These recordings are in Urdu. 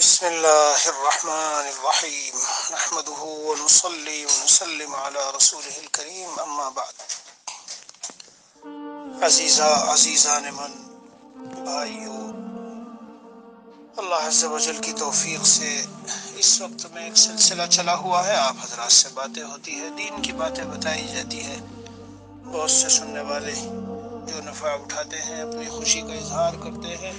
بسم اللہ الرحمن الرحیم نحمده ونصلی ونسلم علی رسوله الکریم اما بعد۔ عزیزان من، بھائیو، اللہ عز و جل کی توفیق سے اس وقت میں ایک سلسلہ چلا ہوا ہے، آپ حضرات سے باتیں ہوتی ہے، دین کی باتیں بتائی جاتی ہے۔ بہت سے سننے والے جو نفع اٹھاتے ہیں اپنی خوشی کا اظہار کرتے ہیں،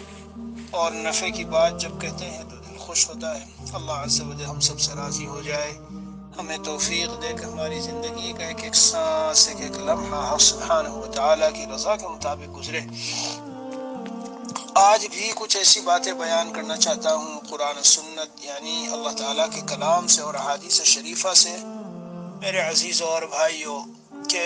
اور نفع کی بات جب کہتے ہیں تو دل خوش ہوتا ہے۔ اللہ عز و جل ہم سب سے راضی ہو جائے، ہمیں توفیق دے کہ ہماری زندگی کا ایک ایک سانس، ایک ایک لمحہ حق سبحانہ و تعالیٰ کی رضا کے مطابق گزرے۔ آج بھی کچھ ایسی باتیں بیان کرنا چاہتا ہوں قرآن و سنت، یعنی اللہ تعالیٰ کے کلام سے اور احادیث شریفہ سے، میرے عزیزوں اور بھائیوں، کہ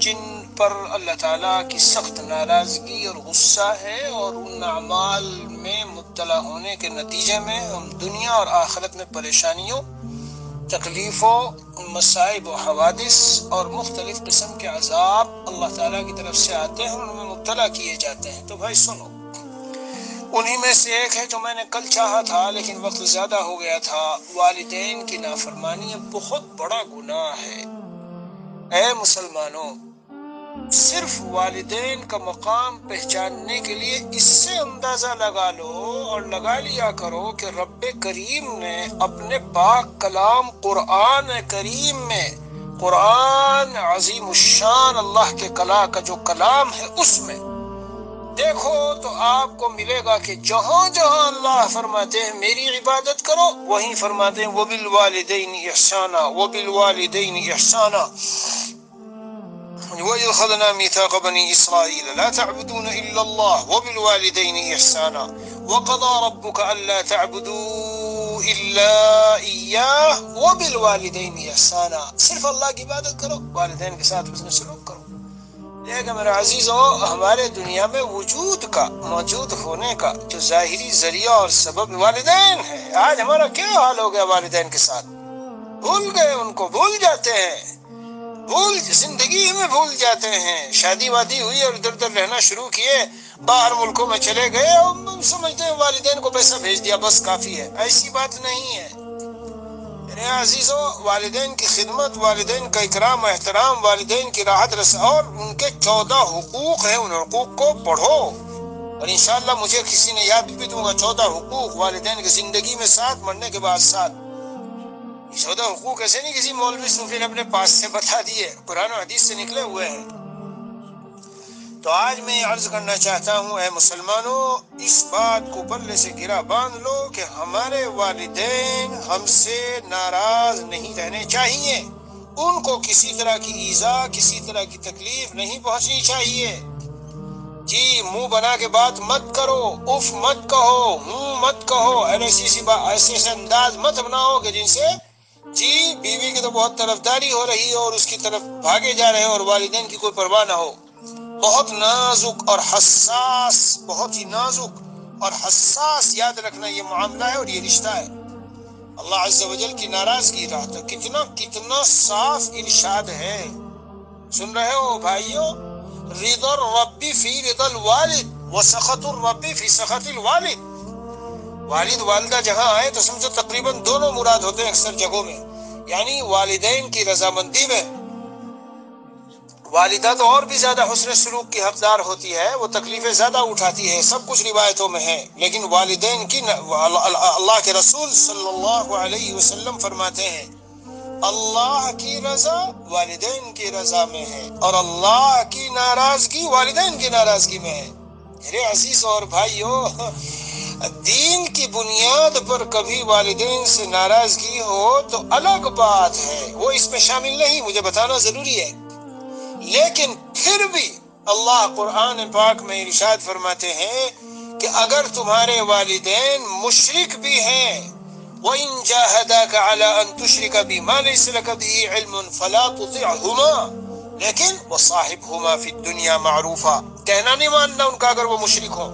جن پر اللہ تعالیٰ کی سخت ناراضگی اور غصہ ہے، اور ان اعمال میں مبتلا ہونے کے نتیجے میں ہم دنیا اور آخرت میں پریشانیوں، تکلیفوں، مصائب و حوادث اور مختلف قسم کے عذاب اللہ تعالیٰ کی طرف سے آتے ہیں اور ان میں مبتلا کیے جاتے ہیں۔ تو بھائی سنو، انہی میں سے ایک ہے جو میں نے کل چاہا تھا لیکن وقت زیادہ ہو گیا تھا۔ والدین کی نافرمانی بہت بڑا گناہ ہے۔ اے مسلمانوں، صرف والدین کا مقام پہچاننے کے لیے اس سے اندازہ لگا لو اور لگا لیا کرو کہ رب کریم نے اپنے پاک کلام قرآن کریم میں، قرآن عظیم الشان اللہ کے کا جو کلام ہے، اس میں دیکھو تو آپ کو ملے گا کہ جہاں جہاں اللہ فرماتے ہیں میری عبادت کرو، وہیں فرماتے ہیں وبالوالدین احسانا، وبالوالدین احسانا، وَإِذْ أَخَذْنَا مِيثَاقَ بَنِي إِسْرَائِيلَ لَا تَعْبُدُونَ إِلَّا اللَّهَ وَبِالْوَالِدَيْنِ إِحْسَانًا وَقَضَىٰ رَبُّكَ أَلَّا تَعْبُدُوا إِلَّا إِيَّاهُ وَبِالْوَالِدَيْنِ إِحْسَانًا۔ صرف اللہ کی عبادت کرو، والدین کے ساتھ حسن سلوک کرو۔ دیکھ میرے عزیزو، ہمارے دنیا میں وجود کا، موجود ہونے کا جو ظاہری ذریعہ اور سبب والدین ہے۔ آج ہمارا کیا حال ہو گیا والدین کے ساتھ؟ بھول گئے، ان کو بھول جاتے ہیں، زندگی میں بھول جاتے ہیں۔ شادی وادی ہوئی اور ادھر ادھر رہنا شروع کیے، باہر ملکوں میں چلے گئے اور سمجھتے ہیں والدین کو پیسہ بھیج دیا بس کافی ہے۔ ایسی بات نہیں ہے میرے عزیزو۔ والدین کی خدمت، والدین کا اکرام و احترام، والدین کی راحت رسا، اور ان کے 14 حقوق ہیں، ان حقوق کو پڑھو، اور انشاءاللہ مجھے کسی نے یاد بھی دوں گا 14 حقوق والدین کی زندگی میں ساتھ، مرنے کے بعد ساتھ۔ 14 حقوق ایسے نہیں کسی مولوی صوفی نے اپنے پاس سے بتا دیے، قرآن و حدیث سے نکلے ہوئے ہیں۔ تو آج میں عرض کرنا چاہتا ہوں، اے مسلمانوں، اس بات کو پلے سے گرا باندھ لو کہ ہمارے والدین ہم سے ناراض نہیں رہنے چاہیے، ان کو کسی طرح کی ایذا، کسی طرح کی تکلیف نہیں پہنچنی چاہیے۔ جی منہ بنا کے بات مت کرو، اف مت کہو، مت کہو، ایسے انداز مت بناؤ کہ جن سے جی بیوی کی تو بہت طرفداری ہو رہی ہے اور اس کی طرف بھاگے جا رہے ہیں اور والدین کی کوئی پرواہ نہ ہو۔ بہت نازک اور حساس، بہت ہی نازک اور حساس، یاد رکھنا یہ معاملہ ہے اور یہ رشتہ ہے۔ اللہ عز و جل کی ناراضگی رہتا کتنا صاف ارشاد ہے، سن رہے ہو بھائیو؟ رضا الرب فی رضا الوالد وسخط الرب فی سخط الوالد۔ والد والدہ جہاں آئے تو سمجھو تقریباً دونوں مراد ہوتے ہیں اکثر جگہوں میں، یعنی والدین کی رضامندی میں والدہ تو اور بھی زیادہ حسن سلوک کی حقدار ہوتی ہے، وہ تکلیفیں زیادہ اٹھاتی ہے، سب کچھ روایتوں میں ہے، لیکن والدین کی اللہ کے رسول صلی اللہ علیہ وسلم فرماتے ہیں اللہ کی رضا والدین کی رضا میں ہے، اور اللہ کی ناراضگی والدین کی ناراضگی میں ہے۔ میرے عزیز اور بھائیو، دین کی بنیاد پر کبھی والدین سے ناراضگی ہو تو الگ بات ہے، وہ اس میں شامل نہیں، مجھے بتانا ضروری ہے، لیکن پھر بھی اللہ قرآن پاک میں ارشاد فرماتے ہیں کہ اگر تمہارے والدین مشرک بھی ہیں، وَإِن جَاهَدَاكَ عَلَىٰ أَن تُشْرِكَ بِي مَا لَيْسَ لَكَ بِهِ عِلْمٌ فَلَا تُطِعْهُمَا لیکن وَصَاحِبْهُمَا فِي الدُّنْيَا مَعْرُوفًا، کہنا نہیں ماننا ان کا اگر وہ مشرک ہو،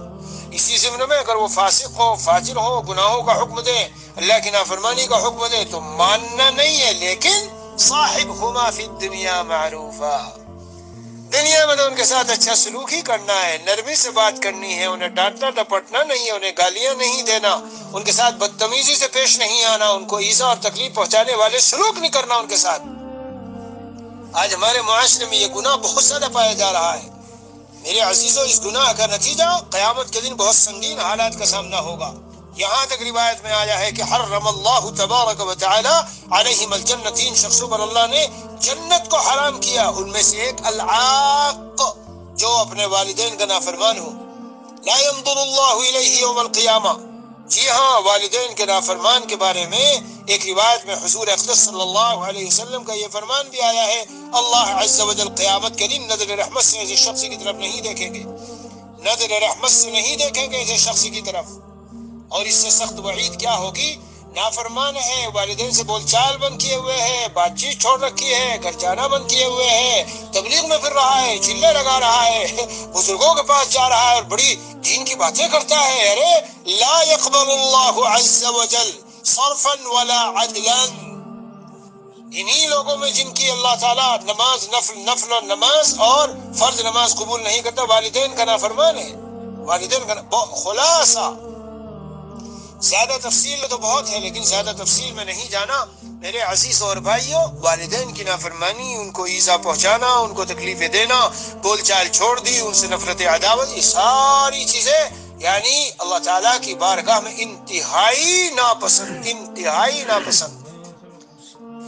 اسی ضمن میں اگر وہ فاسق ہو، فاجر ہو، گناہوں کا حکم دے، اللہ کی نافرمانی کا حکم دے تو ماننا نہیں ہے، لیکن صاحبهما فی الدنیا معروفا، دنیا میں تو ان کے ساتھ اچھا سلوک ہی کرنا ہے، نرمی سے بات کرنی ہے، انہیں ڈانٹنا ڈپٹنا نہیں ہے، انہیں گالیاں نہیں دینا، ان کے ساتھ بدتمیزی سے پیش نہیں آنا، ان کو ایذا اور تکلیف پہنچانے والے سلوک نہیں کرنا ان کے ساتھ۔ آج ہمارے معاشرے میں یہ گناہ بہت زیادہ پایا جا رہا ہے۔ میرے عزیزوں، اس گناہ کا نتیجہ قیامت کے دن بہت سنگین حالات کا سامنا ہوگا۔ یہاں تک روایت میں آیا ہے کہ حرم اللہ تبارک و تعالی علیہم الجنہ، 3 شخصوں پر اللہ نے جنت کو حرام کیا، ان میں سے ایک العاق، جو اپنے والدین کا نافرمان ہو۔ لا ينظر اللہ الیہ یوم القیامہ، جی ہاں، والدین کے نافرمان کے بارے میں ایک روایت میں حضور اقدس صلی اللہ علیہ وسلم کا یہ فرمان بھی آیا ہے، اللہ عز و جل قیامت کے دن نظر رحمت سے ایسے شخص کی طرف نہیں دیکھیں گے، نظر رحمت سے نہیں دیکھیں گے ایسے شخص کی طرف۔ اور اس سے سخت وعید کیا ہوگی؟ نافرمان ہے، والدین سے بول چال بند کیے ہوئے ہے، بات چیت چھوڑ رکھی ہے، گھر جانا بند کیے ہوئے ہے، تبلیغ میں پھر رہا ہے، چلے لگا رہا ہے، بزرگوں کے پاس جا رہا ہے اور بڑی دین کی باتیں کرتا ہے۔ ارے لا يقبل اللہ عز و جل صرفا ولا عدلا، انہی لوگوں میں جن کی اللہ تعالیٰ نماز، نفل و نماز اور فرض نماز قبول نہیں کرتا، والدین کا نافرمان ہے، والدین کا خلاصہ۔ زیادہ تفصیل تو بہت ہے، لیکن زیادہ تفصیل میں نہیں جانا۔ میرے عزیز اور بھائیوں، والدین کی نافرمانی، ان کو ایذا پہنچانا، ان کو تکلیفیں دینا، بول چال چھوڑ دی، ان سے نفرت عداوت، یہ ساری چیزیں یعنی اللہ تعالیٰ کی بارگاہ میں انتہائی ناپسند، انتہائی ناپسند۔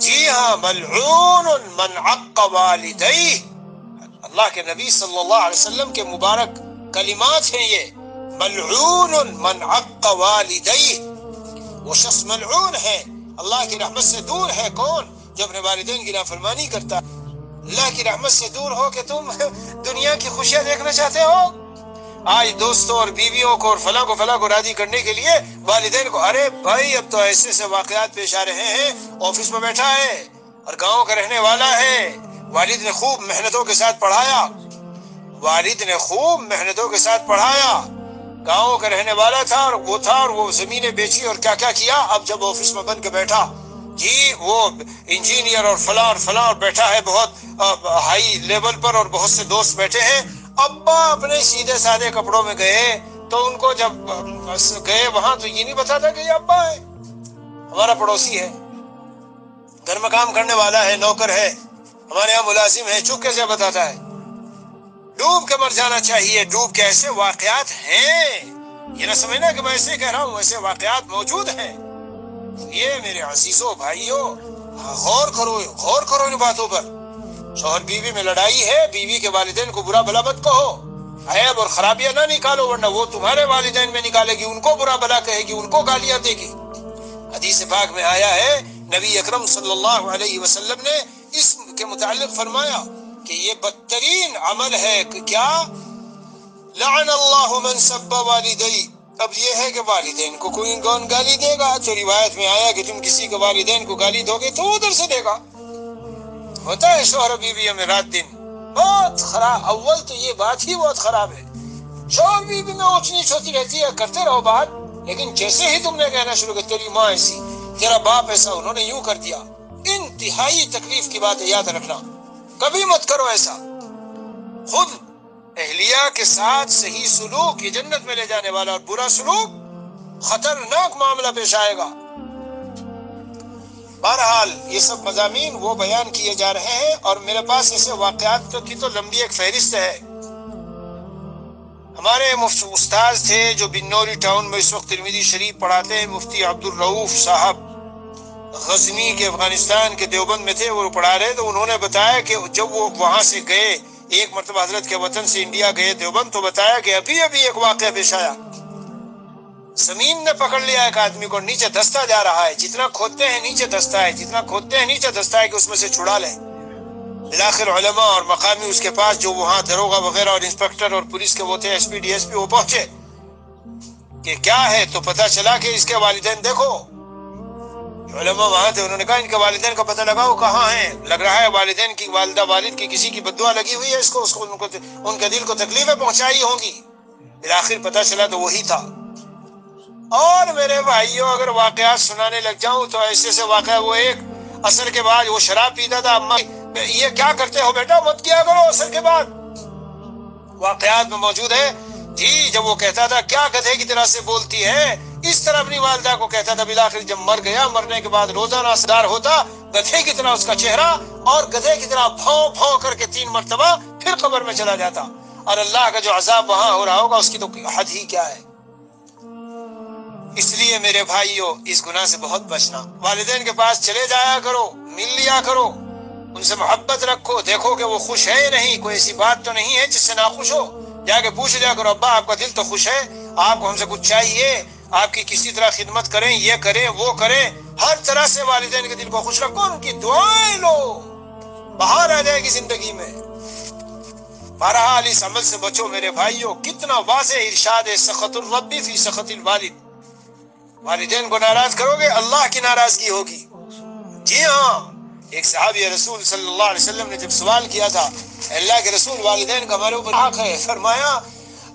جی ہاں، ملعون من عق والدیہ، اللہ کے نبی صلی اللہ علیہ وسلم کے مبارک کلمات ہیں یہ، ملعون من عق والدیہ، وہ شخص ملعون ہے، اللہ کی رحمت سے دور ہے۔ کون؟ جو اپنے والدین کی نافرمانی کرتا ہے۔ اللہ کی رحمت سے دور ہو کہ تم دنیا کی خوشیاں دیکھنا چاہتے ہو؟ آج دوستوں اور بیویوں کو اور فلاں کو راضی کرنے کے لیے والدین کو، ارے بھائی اب تو ایسے واقعات پیش آ رہے ہیں، آفس میں بیٹھا ہے اور گاؤں کا رہنے والا ہے، والد نے خوب محنتوں کے ساتھ پڑھایا، والد نے خوب محنتوں کے ساتھ پڑھایا، گاؤں کا رہنے والا تھا اور وہ زمینیں بیچی اور کیا کیا، اب جب آفس میں بن کے بیٹھا، جی وہ انجینئر اور فلاں اور بیٹھا ہے بہت ہائی لیول پر، اور بہت سے دوست بیٹھے ہیں، ابا اپنے سیدھے سادے کپڑوں میں گئے تو ان کو جب گئے وہاں تو یہ نہیں بتاتا کہ یہ ابا ہے، ہمارا پڑوسی ہے، گھر میں کام کرنے والا ہے، نوکر ہے، ہمارے یہاں ملازم ہے، چپ کیسے بتاتا ہے؟ ڈوب کے مر جانا چاہیے، ڈوب کے۔ ایسے واقعات ہیں، یہ نہ سمجھنا کہ میں ایسے کہہ رہا ہوں، ایسے واقعات موجود ہیں۔ یہ میرے عزیزوں بھائیوں، غور کرو ان باتوں پر۔ شوہر بیوی میں لڑائی ہے، بیوی کے والدین کو برا بھلا مت کہو، عیب اور خرابیاں نہ نکالو، ورنہ وہ تمہارے والدین میں نکالے گی، ان کو برا بھلا کہے گی، ان کو گالیاں دے گی۔ حدیث پاک میں آیا ہے، نبی اکرم صلی اللہ علیہ وسلم نے اس کے متعلق فرمایا کہ یہ بدترین عمل ہے کہ کیا؟ لعن اللہ من سب والدی۔ اب یہ ہے کہ والدین کو کوئی کون گالی دے گا؟ تو روایت میں آیا کہ تم کسی کے والدین کو گالی دو گے تو ادھر سے دے گا۔ ہوتا ہے شوہر بیوی میں رات دن بہت خراب، اول تو یہ بات ہی بہت خراب ہے، شوہر بیوی میں اونچ نیچ ہوتی رہتی ہے، کرتے رہو بات، لیکن جیسے ہی تم نے کہنا شروع کیا تیری ماں ایسی، تیرا باپ ایسا، انہوں نے یوں کر دیا، انتہائی تکلیف کی بات ہے، یاد رکھنا کبھی مت کرو ایسا۔ خود اہلیہ کے ساتھ صحیح سلوک یہ جنت میں لے جانے والا، اور برا سلوک خطرناک معاملہ پیش آئے گا۔ بہرحال یہ سب مضامین وہ بیان کیے جا رہے ہیں، اور میرے پاس ایسے واقعات کی تو لمبی ایک فہرست ہے۔ ہمارے مفتی استاذ تھے جو بنوری ٹاؤن میں اس وقت ترمذی شریف پڑھاتے ہیں، مفتی عبدالرؤوف صاحب، غزنی کے افغانستان کے دیوبند میں تھے، وہ پڑھا رہے تو انہوں نے بتایا کہ جب وہ وہاں سے گئے، ایک مرتبہ حضرت کے وطن سے انڈیا گئے دیوبند، تو بتایا کہ ابھی ایک واقعہ پیش آیا، زمین نے پکڑ لیا ایک آدمی کو، نیچے دھستا جا رہا ہے، جتنا کھودتے ہیں نیچے دھستا ہے، جتنا کھودتے ہیں نیچے دھستا ہے کہ اس میں سے چھڑا لیں۔ بالآخر علماء اور مقامی اس کے پاس جو وہاں دروغہ وغیرہ اور انسپیکٹر اور پولیس کے وہ تھے، S P D S P, وہ پہنچے کہ کیا ہے، تو پتہ چلا کہ اس کے والدین، دیکھو علماء وہاں تھے، انہوں نے کہا ان کے والدین کا پتہ لگاؤ کہاں ہیں، لگ رہا ہے والدین کی، والدہ والد کی کسی کی بددعا لگی ہوئی ہے اس کو ان کے دل کو تکلیفیں پہنچائی ہوں گی۔ بالآخر پتہ چلا تو وہی تھا۔ اور میرے بھائیوں، اگر واقعات سنانے لگ جاؤں تو ایسے واقعہ، وہ ایک عصر کے بعد وہ شراب پیتا تھا، اماں یہ کیا کرتے ہو بیٹا، مت کیا کرو عصر کے بعد۔ واقعات میں موجود ہے جی، جب وہ کہتا تھا کیا گدھے کی طرح سے بولتی ہے، اس طرح اپنی والدہ کو کہتا تھا۔ بالآخر جب مر گیا، مرنے کے بعد روزانہ صدار ہوتا، گدھے کی طرح اس کا چہرہ، اور گدھے کی طرح بھوں بھوں کر کے 3 مرتبہ پھر قبر میں چلا جاتا۔ اور اللہ کا جو عذاب وہاں ہو رہا ہوگا اس کی تو حد ہی کیا ہے۔ اس لیے میرے بھائیو، اس گناہ سے بہت بچنا۔ والدین کے پاس چلے جایا کرو، مل لیا کرو، ان سے محبت رکھو، دیکھو کہ وہ خوش ہے یا نہیں، کوئی ایسی بات تو نہیں ہے جس سے ناخوش ہو، جا کے پوچھ لیا کرو، ابا آپ کا دل تو خوش ہے، آپ کو ہم سے کچھ چاہیے، آپ کی کسی طرح خدمت کریں، یہ کریں وہ کریں۔ ہر طرح سے والدین کے دل کو خوش رکھو، ان کی دعائیں لو، بہار آ جائے گی زندگی میں۔ بہرحال اس عمل سے بچو میرے بھائیو۔ کتنا واضح ارشاد ہے، سخط الرب فی سخط الوالد۔ والدین کو ناراض کرو گے، اللہ کی ناراضگی ہوگی۔ جی ہاں، ایک صحابی رسول صلی اللہ علیہ وسلم نے جب سوال کیا تھا، اللہ کے رسول والدین کا ہمارے اوپر حق ہے، فرمایا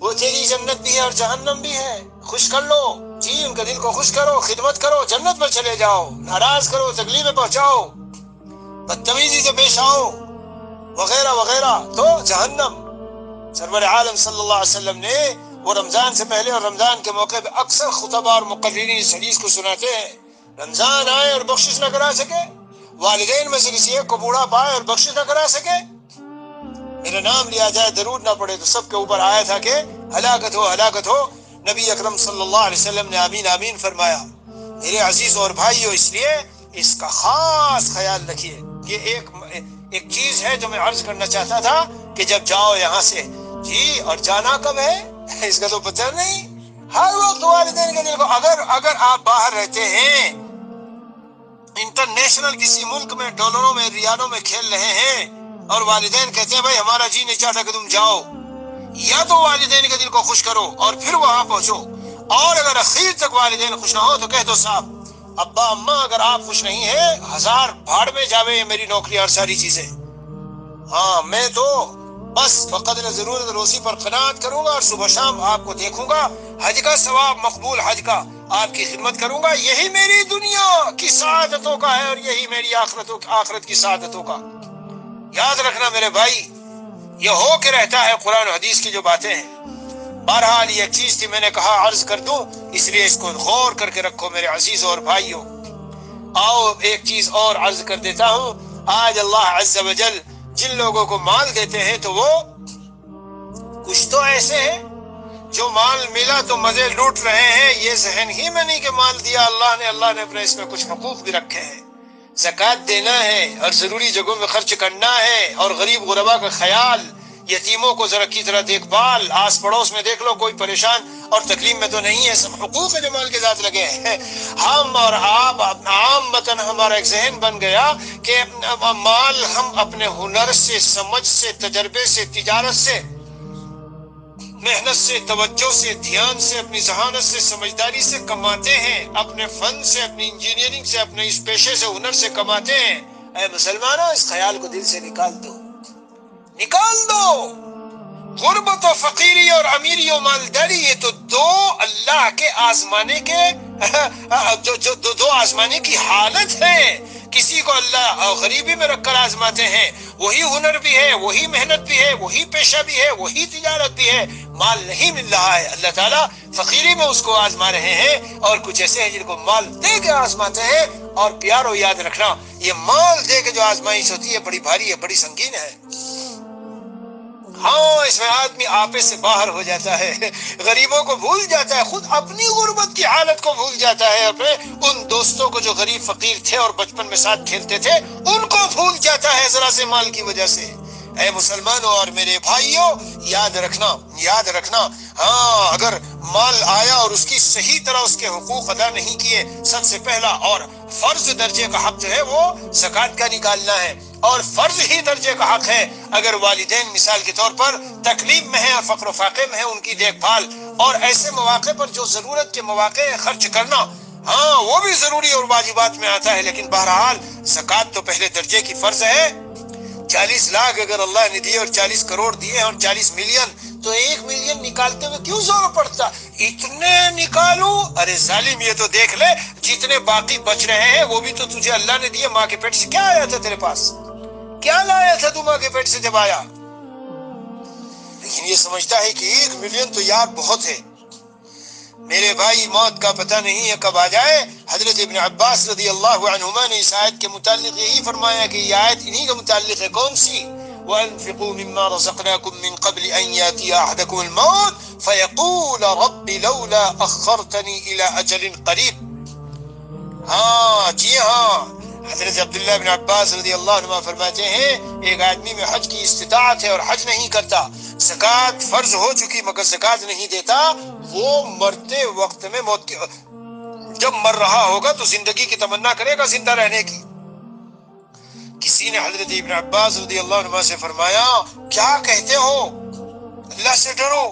وہ تیری جنت بھی ہے اور جہنم بھی ہے، خوش کر لو، جی ان کا دل کو خوش کرو، خدمت کرو، جنت میں چلے جاؤ، ناراض کرو، تکلیفیں پہنچاؤ، بدتمیزی سے پیش آؤ، وغیرہ وغیرہ تو جہنم۔ سرور عالم صلی اللہ علیہ وسلم نے وہ رمضان سے پہلے اور رمضان کے موقع پہ اکثر خطبہ اور مقررین اس حدیث کو سناتے ہیں۔ رمضان آئے اور بخشش نہ کرا سکے، والدین میں سے کسی ایک کو بوڑھا پائے اور بخشش نہ کرا سکے، میرا نام لیا جائے، درود نہ پڑے، تو سب کے اوپر آیا تھا کہ ہلاکت ہو، ہلاکت ہو۔ نبی اکرم صلی اللہ علیہ وسلم نے آمین آمین فرمایا۔ میرے عزیز اور بھائیو، اس لیے اس کا خاص خیال رکھیے۔ یہ ایک چیز ہے جو میں عرض کرنا چاہتا تھا کہ جب جاؤ یہاں سے، جی، اور جانا کب ہے اس کا تو پتہ نہیں۔ ہر وقت والدین کے دل کو، اگر آپ باہر رہتے ہیں، انٹرنیشنل کسی ملک میں ڈالروں میں ریالوں میں کھیل رہے ہیں، اور والدین کہتے ہیں بھائی ہمارا جی نہیں چاہتا کہ تم جاؤ، یا تو والدین کے دل کو خوش کرو اور پھر وہاں پہنچو، اور اگر اخیر تک والدین خوش نہ ہو تو کہہ دو صاحب ابا اماں اگر آپ خوش نہیں ہیں، 1000 بھاڑ میں جاوے میری نوکری اور ساری چیزیں، ہاں میں تو بس بقدر ضرورت روزی پر قناعت کروں گا، اور صبح شام آپ کو دیکھوں گا، حج کا ثواب، مقبول حج کا آپ کی خدمت کروں گا، یہی میری دنیا کی سعادتوں کا ہے اور یہی میری آخرت کی سعادتوں کا۔ یاد رکھنا میرے بھائی، یہ ہو کے رہتا ہے قرآن و حدیث کی جو باتیں ہیں۔ بہرحال یہ چیز تھی، میں نے کہا عرض کر دوں، اس لیے اس کو غور کر کے رکھو میرے عزیز اور بھائیوں۔ آؤ ایک چیز اور عرض کر دیتا ہوں۔ آج اللہ عز و جل جن لوگوں کو مال دیتے ہیں تو وہ کچھ تو ایسے ہیں جو مال ملا تو مزے لوٹ رہے ہیں، یہ ذہن ہی میں نہیں کہ مال دیا اللہ نے اپنے اس میں کچھ حقوق بھی رکھے ہیں، زکوٰۃ دینا ہے اور ضروری جگہوں میں خرچ کرنا ہے، اور غریب غربا کا خیال، یتیموں کو ذرا کی طرح دیکھ بھال، آس پڑوس میں دیکھ لو کوئی پریشان اور تکلیف میں تو نہیں ہے، سب حقوق ہے جو مال کے ذات لگے ہیں۔ ہم اور آپ عامتاً ہمارا ایک ذہن بن گیا کہ مال ہم اپنے ہنر سے، سمجھ سے، تجربے سے، تجارت سے، محنت سے، توجہ سے، دھیان سے، اپنی ذہانت سے، سمجھداری سے کماتے ہیں، اپنے فن سے، اپنی انجینئرنگ سے، اپنے اس پیشے سے، ہنر سے کماتے ہیں۔ اے مسلمانوں، اس خیال کو دل سے نکال دو، نکال دو۔ غربت و فقیری اور امیری و مالداری، یہ تو دو اللہ کے آزمانے کے دو آزمانے کی حالت ہے۔ کسی کو اللہ غریبی میں رکھ کر آزماتے ہیں، وہی ہنر بھی ہے، وہی محنت بھی ہے، وہی پیشہ بھی ہے، وہی تجارت بھی ہے، مال نہیں مل رہا ہے، اللہ تعالیٰ فقیری میں اس کو آزما رہے ہیں، اور کچھ ایسے ہیں جن کو مال دے کے آزماتے ہیں۔ اور پیارو یاد رکھنا، یہ مال دے کے جو آزمائش ہوتی ہے بڑی بھاری ہے، بڑی سنگین ہے۔ ہاں، اس میں آدمی آپے سے باہر ہو جاتا ہے، غریبوں کو بھول جاتا ہے، خود اپنی غربت کی حالت کو بھول جاتا ہے، اپنے ان دوستوں کو جو غریب فقیر تھے اور بچپن میں ساتھ کھیلتے تھے ان کو بھول جاتا ہے ذرا سے مال کی وجہ سے۔ اے مسلمانوں اور میرے بھائیوں، یاد رکھنا، ہاں اگر مال آیا اور اس کی صحیح طرح اس کے حقوق ادا نہیں کیے، سب سے پہلا اور فرض درجے کا حق جو ہے وہ زکوٰۃ کا نکالنا ہے، اور فرض ہی درجے کا حق ہے اگر والدین مثال کے طور پر تکلیف میں ہیں اور فقر و فاقے میں ہیں، ان کی دیکھ بھال، اور ایسے مواقع پر جو ضرورت کے مواقع خرچ کرنا، ہاں وہ بھی ضروری اور واجبات میں آتا ہے، لیکن بہرحال زکوٰۃ تو پہلے درجے کی فرض ہے۔ 40 لاکھ اگر اللہ نے دیے اور 40 کروڑ دیے اور 40 ملین، تو 1 ملین نکالتے ہوئے کیوں زور پڑتا؟ اتنے نکالوں؟ ارے ظالم، یہ تو دیکھ لے جتنے باقی بچ رہے ہیں وہ بھی تو تجھے اللہ نے دیے، ماں کے پیٹ سے کیا آیا تھا تیرے پاس؟ کیا لایا تھا تم کے پیٹ سے جب آیا؟ لیکن یہ سمجھتا ہے کہ 1 ملین تو یار بہت ہے، میرے بھائی موت کا پتہ نہیں ہے کب آ جائے۔ حضرت ابن عباس رضی اللہ عنہما نے اس آیت کے متعلق یہی فرمایا کہ یہ آیت انہی کے متعلق ہے۔ کون سی؟ وَأَنفِقُوا مِمَّا رَزَقْنَاكُم مِّن قَبْلِ أَن يَأْتِيَ أَحَدَكُمُ الْمَوْتُ فَيَقُولَ رَبِّ لَوْلَا أَخَّرْتَنِي إِلَىٰ أَجَلٍ قَرِيبٍ۔ ہاں جی ہاں، حضرت عبداللہ بن عباس رضی اللہ عنہ فرماتے ہیں ایک آدمی میں حج کی استطاعت ہے اور حج نہیں کرتا، زکوٰۃ فرض ہو چکی مگر زکوٰۃ نہیں دیتا، وہ مرتے وقت میں موت کی جب مر رہا ہوگا تو زندگی کی تمنا کرے گا زندہ رہنے کی۔ کسی نے حضرت ابن عباس رضی اللہ عنہ سے فرمایا کیا کہتے ہو، اللہ سے ڈرو،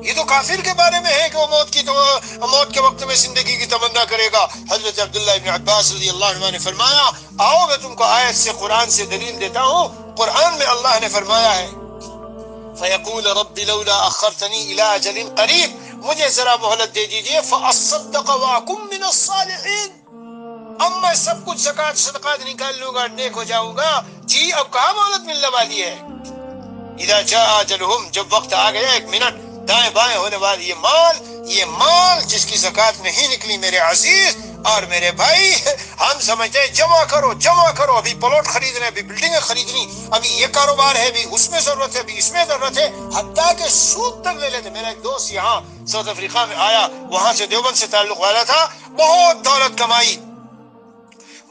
یہ تو کافر کے بارے میں ہے کہ وہ موت کے وقت میں زندگی کی تمنا کرے گا۔ حضرت عبداللہ ابن عباس رضی اللہ عنہ نے فرمایا آؤ میں تم کو آیت سے قرآن سے دلیل دیتا ہوں، قرآن میں اللہ نے فرمایا ہے فَيَقُولَ رَبِّ لَوْلَا أَخَّرْتَنِي إِلَىٰ أَجَلٍ قَرِيبٍ، مجھے ذرا مہلت دے دیجئے فَأَصَّدَّقَ وَأَكُن مِّنَ الصَّالِحِينَ، اب میں سب کچھ زکوٰۃ صدقات نکال لوں گا، نیک ہو جاؤں گا۔ جی اب کہاں مہلت ملنے والی ہے؟ اذا جاء اجلہم، جب وقت آ گیا، 1 منٹ دائیں بائیں ہونے والی یہ مال جس کی زکوٰۃ نہیں نکلی میرے عزیز اور میرے بھائی، ہم سمجھتے ہیں جمع کرو، ابھی پلاٹ خریدنے، ابھی بلڈنگیں خریدنی، ابھی یہ کاروبار ہے، ابھی اس میں ضرورت ہے، ابھی اس میں ضرورت ہے، حتیٰ کہ سود تک لے لیتے۔ میرا ایک دوست یہاں ساؤتھ افریقہ میں آیا، وہاں سے دیوبند سے تعلق والا تھا، بہت دولت کمائی،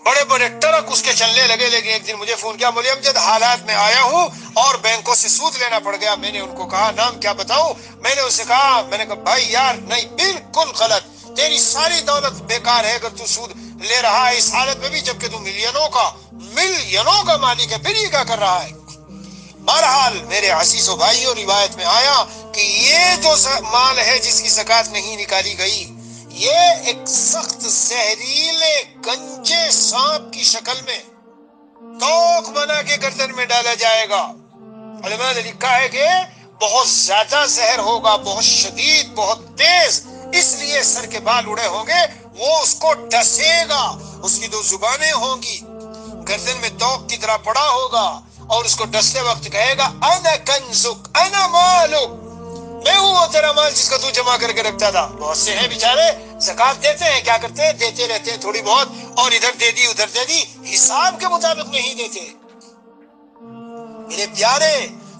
بڑے بڑے ٹرک اس کے چلنے لگے، لیکن ایک دن مجھے فون کیا، بولے امجد حالات میں آیا ہوں اور بینکوں سے سود لینا پڑ گیا۔ میں نے ان کو کہا نام کیا بتاؤں؟ میں نے اسے کہا، میں نے کہا بھائی یار نہیں، بالکل غلط، تیری ساری دولت بیکار ہے اگر تو سود لے رہا ہے اس حالت میں بھی، جبکہ تو ملینوں کا مالک ہے، پھر یہ کیا کر رہا ہے؟ بہرحال میرے عزیزو بھائیو، روایت میں آیا کہ یہ جو مال ہے جس کی زکوٰۃ نہیں نکالی گئی، یہ ایک سخت زہریلے گنجے سانپ کی شکل میں توق بنا کے گردن میں ڈالا جائے گا۔ علماء نے لکھا ہے کہ بہت زیادہ زہر ہوگا، بہت شدید، بہت تیز، اس لیے سر کے بال اڑے ہوں گے، وہ اس کو ڈسے گا، اس کی 2 زبانیں ہوں گی، گردن میں توق کی طرح پڑا ہوگا اور اس کو ڈستے وقت کہے گا انا کنزک انا مالک، میں ہوں وہ تیرا مال جس کا تو جمع کر کے رکھتا تھا۔ بہت سے ہیں بیچارے زکوٰۃ دیتے ہیں، کیا کرتے ہیں، دیتے رہتے ہیں تھوڑی بہت، اور ادھر دے دی ادھر دے دی، حساب کے مطابق نہیں دیتے۔ میرے پیارے،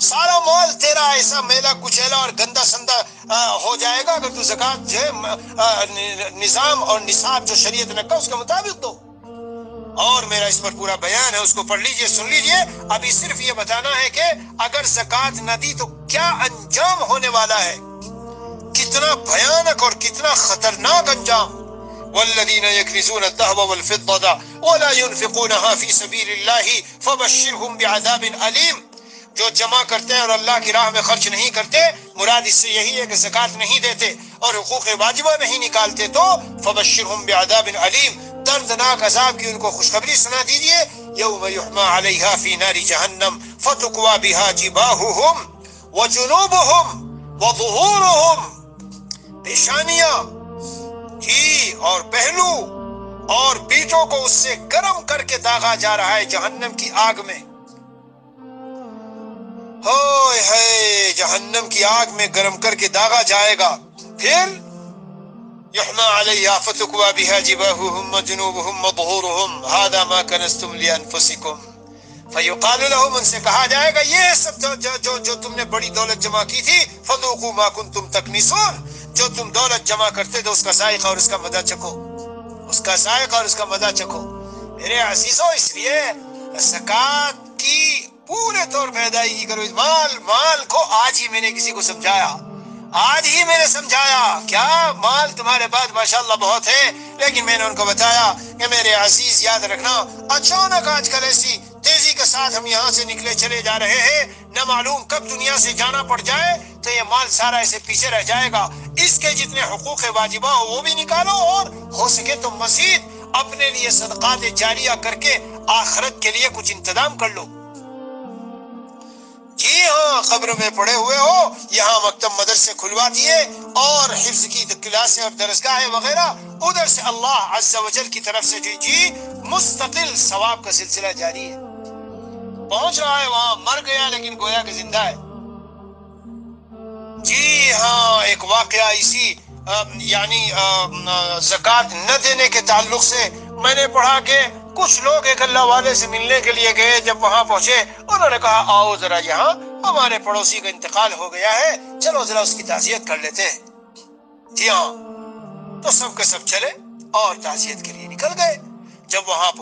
سارا مال تیرا ایسا میلا کچیلا اور گندا سندا ہو جائے گا اگر تو زکوٰۃ جو ہے نظام اور نصاب جو شریعت نے کہا اس کے مطابق دو۔ اور میرا اس پر پورا بیان ہے، اس کو پڑھ لیجئے، سن لیجئے۔ ابھی صرف یہ بتانا ہے کہ اگر زکوٰۃ نہ دی تو کیا انجام ہونے والا ہے، کتنا بھیانک اور کتنا خطرناک انجام۔ والذین یکنزون الذهب والفضة ولا ينفقونها في سبيل الله فبشرهم بعذاب علیم، جو جمع کرتے ہیں اور اللہ کی راہ میں خرچ نہیں کرتے، مراد اس سے یہی ہے کہ زکوٰۃ نہیں دیتے اور حقوق واجبہ نہیں نکالتے، تو فبشرهم بعذاب علیم، دردناک عذاب کی ان کو خوشخبری سنا دیجئے۔ یوم یحمى علیہا فی نار جہنم فتقوی بها جباہهم وجنوبهم وظہورهم، پیشانیاں جی اور پہلو اور پیٹوں کو اس سے گرم کر کے داغا جا رہا ہے جہنم کی آگ میں۔ ہائے ہائے، جہنم کی آگ میں گرم کر کے داغا جائے گا۔ پھر یحمى علیہا فتقوی بها جباہهم وجنوبهم وظہورهم هذا ما کنزتم لانفسکم، فیقال لهم، ان سے کہا جائے گا یہ سب جو تم نے بڑی دولت جمع کی تھی، فذوقوا ما کنتم تکنزون، جو تم دولت جمع کرتے تھے اس کا ذائقہ اور اس کا مزہ چکھو، اس کا ذائقہ اور اس کا مزہ چکھو۔ میرے عزیزوں، اس لیے زکوٰۃ کی پورے طور پہ ادائیگی کرو۔ مال کو آج ہی میں نے کسی کو سمجھایا، آج ہی میں نے سمجھایا، کیا مال تمہارے پاس ماشاءاللہ بہت ہے، لیکن میں نے ان کو بتایا کہ میرے عزیز یاد رکھنا، اچانک آج کل ایسی تیزی کے ساتھ ہم یہاں سے نکلے چلے جا رہے ہیں، نہ معلوم کب دنیا سے جانا پڑ جائے تو یہ مال سارا ایسے پیچھے رہ جائے گا۔ اس کے جتنے حقوق واجبہ ہو وہ بھی نکالو، اور ہو سکے تو مزید اپنے لیے صدقات جاریہ کر کے آخرت کے لیے کچھ انتظام کر لو۔ جی ہاں، قبر میں پڑے ہوئے ہو، یہاں مکتب مدرسے کھلوا دیے اور حفظ کی کلاسیں اور درسگاہیں وغیرہ، ادھر سے اللہ عز و جل کی طرف سے جی مستقل ثواب کا سلسلہ جاری ہے۔ پہنچ رہا ہے وہاں، مر گیا لیکن گویا کہ زندہ ہے۔ جی ہاں، ایک واقعہ اسی یعنی زکوٰۃ نہ دینے کے تعلق سے میں نے پڑھا کہ کچھ لوگ ایک اللہ والے سے ملنے کے لیے گئے، جب وہاں پہنچے انہوں نے کہا آؤ ذرا یہاں، ہمارے پڑوسی کا انتقال ہو گیا ہے، چلو ذرا اس کی تعزیت کر لیتے ہیں۔ جی ہاں، تو سب کے سب چلے اور تعزیت کے لیے نکل گئے۔ جب وہاں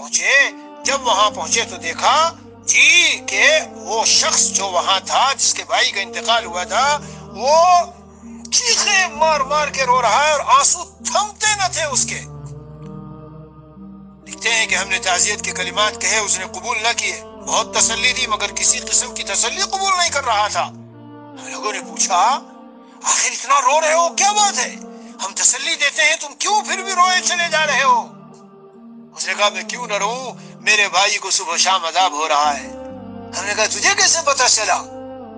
پہنچے تو دیکھا جی کہ وہ شخص جو وہاں تھا، جس کے بھائی کا انتقال ہوا تھا، وہ چیخیں مار مار کے رو رہا ہے اور آنسو تھمتے نہ تھے اس کے۔ لکھتے ہیں کہ ہم نے تعزیت کے کلمات کہے، اس نے قبول نہ کیے، بہت تسلی دی مگر کسی قسم کی تسلی قبول نہیں کر رہا تھا۔ لوگوں نے پوچھا آخر اتنا رو رہے ہو، کیا بات ہے؟ ہم تسلی دیتے ہیں، تم کیوں پھر بھی روئے چلے جا رہے ہو؟ اس نے کہا میں کیوں نہ رہوں، میرے بھائی کو صبح شام عذاب ہو رہا ہے۔ ہم نے کہا تجھے کیسے پتہ چلا؟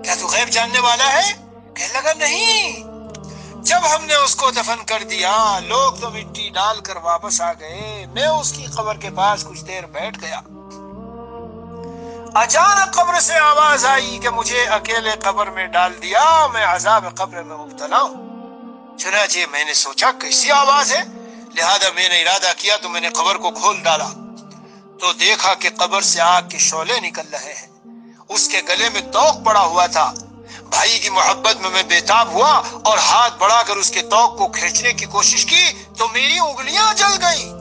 کیا تو غیب جاننے والا ہے؟ کہنے لگا نہیں۔ جب ہم نے اس کو دفن کر دیا، لوگ تو مٹی ڈال کر واپس آ گئے، میں اس کی قبر کے پاس کچھ دیر بیٹھ گیا۔ اچانک قبر سے آواز آئی کہ مجھے اکیلے قبر میں ڈال دیا، میں عذاب قبر میں مبتلا ہوں۔ چنانچہ میں نے سوچا کیسی آواز ہے، لہذا میں نے ارادہ کیا تو میں نے قبر کو کھول ڈالا تو دیکھا کہ قبر سے آگ کے شعلے نکل رہے ہیں، اس کے گلے میں توق پڑا ہوا تھا۔ بھائی کی محبت میں بےتاب ہوا اور ہاتھ بڑھا کر اس کے توق کو کھینچنے کی کوشش کی تو میری انگلیاں جل گئیں۔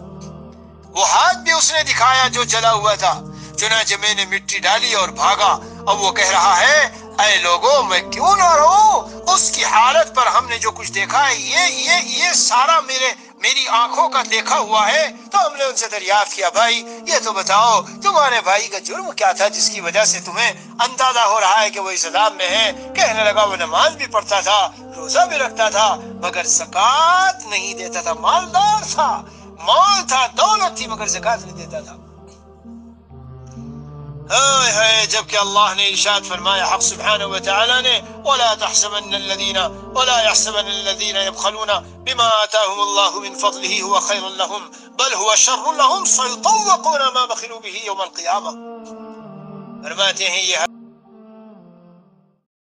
وہ ہاتھ بھی اس نے دکھایا جو جلا ہوا تھا۔ چنانچہ میں نے مٹی ڈالی اور بھاگا۔ اب وہ کہہ رہا ہے اے لوگوں میں کیوں نہ رہوں، اس کی حالت پر ہم نے جو کچھ دیکھا ہے یہ سارا میری آنکھوں کا دیکھا ہوا ہے۔ تو ہم نے ان سے دریافت کیا بھائی یہ تو بتاؤ تمہارے بھائی کا جرم کیا تھا جس کی وجہ سے تمہیں اندازہ ہو رہا ہے کہ وہ اس عذاب میں ہے؟ کہنے لگا وہ نماز بھی پڑھتا تھا، روزہ بھی رکھتا تھا، مگر زکوٰۃ نہیں دیتا تھا، مالدار تھا، مال تھا، دولت تھی، مگر زکوٰۃ نہیں دیتا تھا۔ جبکہ اللہ نے ارشاد فرمایا، حق سبحانہ وتعالی نے ولا يحسبن الذين يبخلون بما آتاهم الله من فضله هو خير لهم بل هو شر لهم سيطوقون ما بخلوا به يوم القيامة۔ فرماتے ہیں یہ